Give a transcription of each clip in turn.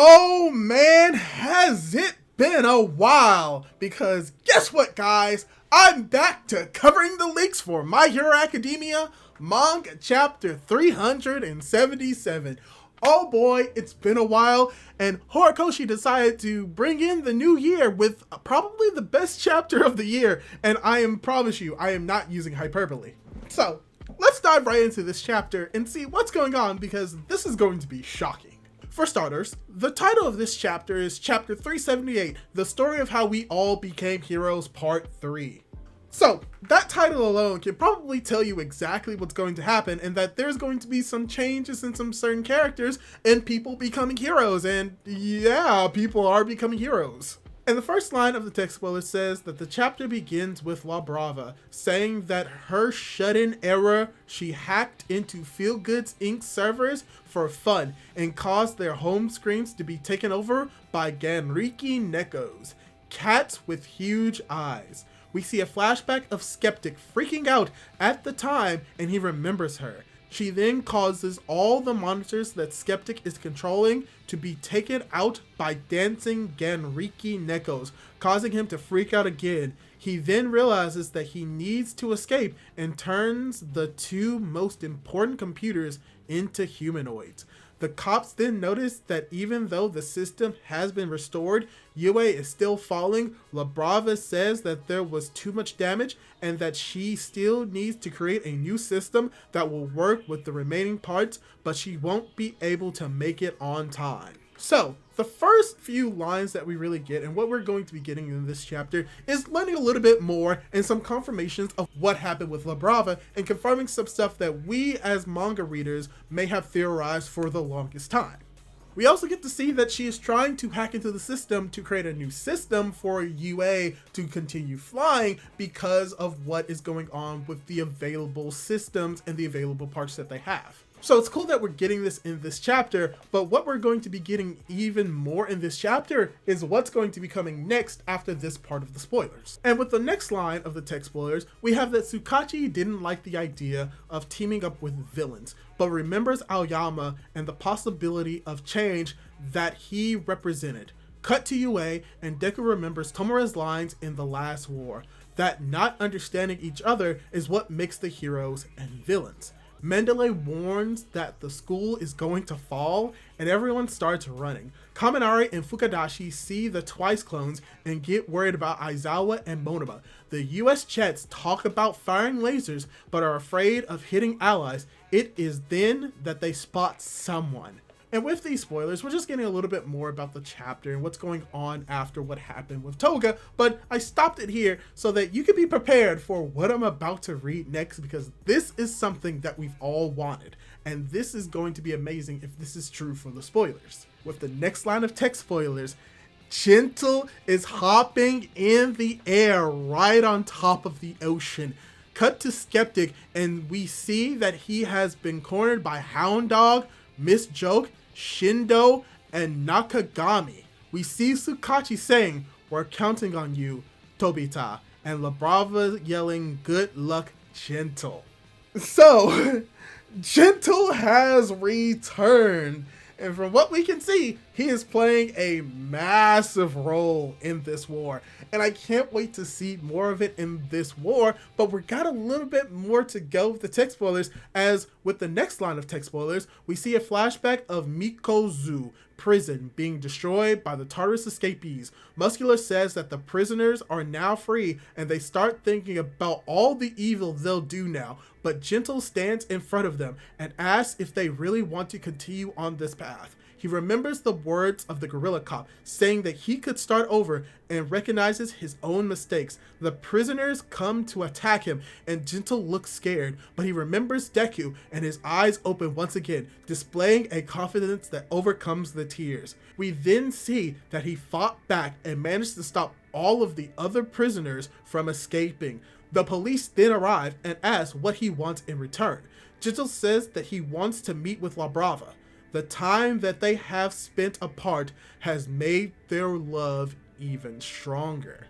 Oh man, has it been a while? Because guess what, guys? I'm back to covering the leaks for My Hero Academia Manga Chapter 377. Oh boy, it's been a while, and Horikoshi decided to bring in the new year with probably the best chapter of the year, and promise you, I am not using hyperbole. So, let's dive right into this chapter and see what's going on, because this is going to be shocking. For starters, the title of this chapter is Chapter 378, The Story of How We All Became Heroes Part 3. So, that title alone can probably tell you exactly what's going to happen, and that there's going to be some changes in some certain characters and people becoming heroes, and yeah, people are becoming heroes. And the first line of the text spoiler says that the chapter begins with La Brava saying that her shut-in era, she hacked into Feel Goods Inc. servers for fun and caused their home screens to be taken over by Ganriki Nekos, cats with huge eyes. We see a flashback of Skeptic freaking out at the time, and he remembers her. She then causes all the monitors that Skeptic is controlling to be taken out by dancing Ganriki Nekos, causing him to freak out again. He then realizes that he needs to escape and turns the two most important computers into humanoids. The cops then notice that even though the system has been restored, Yue is still falling. La Brava says that there was too much damage and that she still needs to create a new system that will work with the remaining parts, but she won't be able to make it on time. So, the first few lines that we really get, and what we're going to be getting in this chapter, is learning a little bit more and some confirmations of what happened with La Brava, and confirming some stuff that we as manga readers may have theorized for the longest time. We also get to see that she is trying to hack into the system to create a new system for Yue to continue flying because of what is going on with the available systems and the available parts that they have. So it's cool that we're getting this in this chapter, but what we're going to be getting even more in this chapter is what's going to be coming next after this part of the spoilers. And with the next line of the text spoilers, we have that Tsukachi didn't like the idea of teaming up with villains, but remembers Aoyama and the possibility of change that he represented. Cut to Yue, and Deku remembers Tomura's lines in the last war, that not understanding each other is what makes the heroes and villains. Mendeley warns that the school is going to fall, and everyone starts running. Kaminari and Fukadashi see the Twice clones and get worried about Aizawa and Monoma. The US jets talk about firing lasers, but are afraid of hitting allies. It is then that they spot someone. And with these spoilers, we're just getting a little bit more about the chapter and what's going on after what happened with Toga, but I stopped it here so that you can be prepared for what I'm about to read next, because this is something that we've all wanted, and this is going to be amazing if this is true for the spoilers. With the next line of text spoilers, Gentle is hopping in the air right on top of the ocean. Cut to Skeptic, and we see that he has been cornered by Hound Dog, Miss Joke, Shindo, and Nakagami. We see Tsukachi saying, "We're counting on you, Tobita," and La Brava yelling, "Good luck, Gentle." So, Gentle has returned, and from what we can see, he is playing a massive role in this war. And I can't wait to see more of it in this war, but we got a little bit more to go with the text spoilers, as with the next line of text spoilers, we see a flashback of Mikozu prison being destroyed by the Tartarus escapees. Muscular says that the prisoners are now free, and they start thinking about all the evil they'll do now, but Gentle stands in front of them and asks if they really want to continue on this path. He remembers the words of the gorilla cop saying that he could start over, and recognizes his own mistakes. The prisoners come to attack him, and Gentle looks scared, but he remembers Deku, and his eyes open once again, displaying a confidence that overcomes the tears. We then see that he fought back and managed to stop all of the other prisoners from escaping. The police then arrive and ask what he wants in return. Gentle says that he wants to meet with La Brava. The time that they have spent apart has made their love even stronger.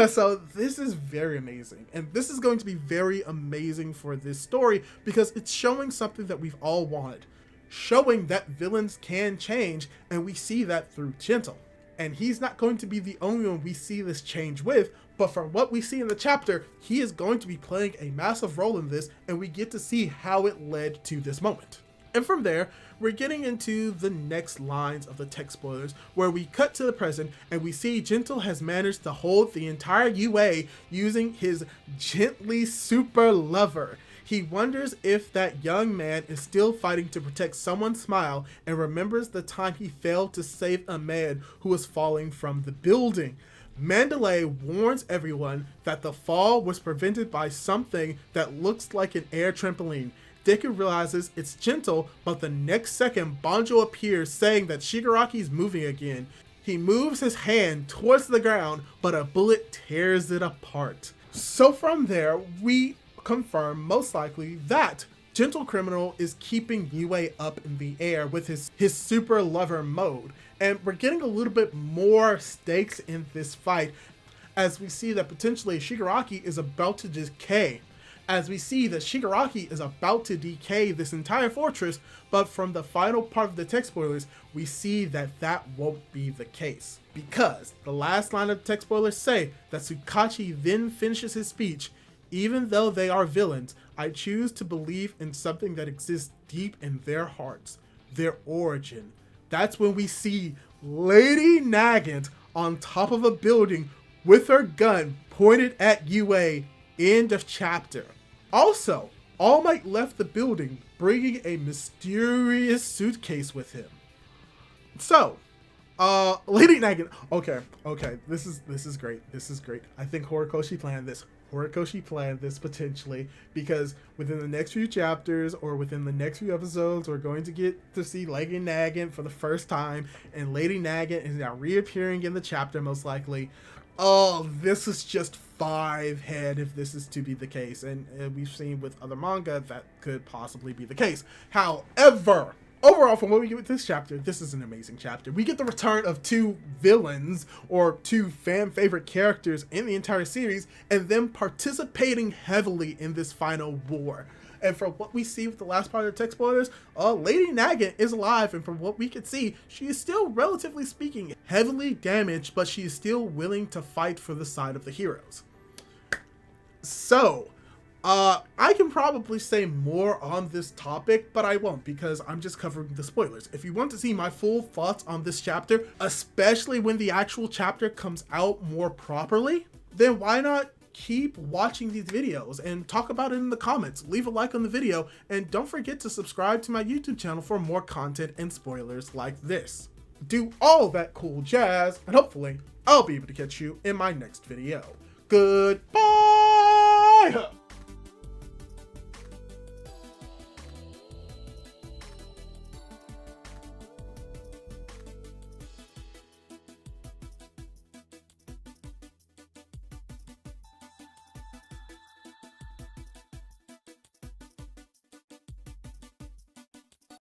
So this is very amazing, and this is going to be very amazing for this story because it's showing something that we've all wanted. showing that villains can change, and we see that through Gentle. And he's not going to be the only one we see this change with, but from what we see in the chapter, he is going to be playing a massive role in this, and we get to see how it led to this moment. And from there, we're getting into the next lines of the text spoilers, where we cut to the present and we see Gentle has managed to hold the entire UA using his gently super lover. He wonders if that young man is still fighting to protect someone's smile and remembers the time he failed to save a man who was falling from the building. Mandalay warns everyone that the fall was prevented by something that looks like an air trampoline. Deku realizes it's Gentle, but the next second Banjo appears saying that Shigaraki's moving again. He moves his hand towards the ground, but a bullet tears it apart. So from there, we confirm most likely that Gentle Criminal is keeping UA up in the air with his super lover mode. And we're getting a little bit more stakes in this fight as we see that potentially Shigaraki is about to decay. As we see that Shigaraki is about to decay this entire fortress, but from the final part of the text spoilers, we see that that won't be the case. Because the last line of the text spoilers say that Tsukachi then finishes his speech, "Even though they are villains, I choose to believe in something that exists deep in their hearts, their origin." That's when we see Lady Nagant on top of a building with her gun pointed at UA. End of chapter. Also, All Might left the building, bringing a mysterious suitcase with him. So, Lady Nagant. Okay, this is great. This is great. I think Horikoshi planned this. Horikoshi planned this potentially because within the next few chapters or within the next few episodes, we're going to get to see Lady Nagant for the first time, and Lady Nagant is now reappearing in the chapter most likely. Oh, this is just 5 head if this is to be the case, and we've seen with other manga that could possibly be the case. However, overall, from what we get with this chapter, this is an amazing chapter. We get the return of 2 villains, or 2 fan favorite characters in the entire series, and them participating heavily in this final war. And from what we see with the last part of the text spoilers, Lady Nagant is alive, and from what we can see, she is still, relatively speaking, heavily damaged, but she is still willing to fight for the side of the heroes. So, I can probably say more on this topic, but I won't because I'm just covering the spoilers. If you want to see my full thoughts on this chapter, especially when the actual chapter comes out more properly, then why not keep watching these videos and talk about it in the comments. Leave a like on the video, and don't forget to subscribe to my YouTube channel for more content and spoilers like this. Do all that cool jazz, and hopefully I'll be able to catch you in my next video. Goodbye!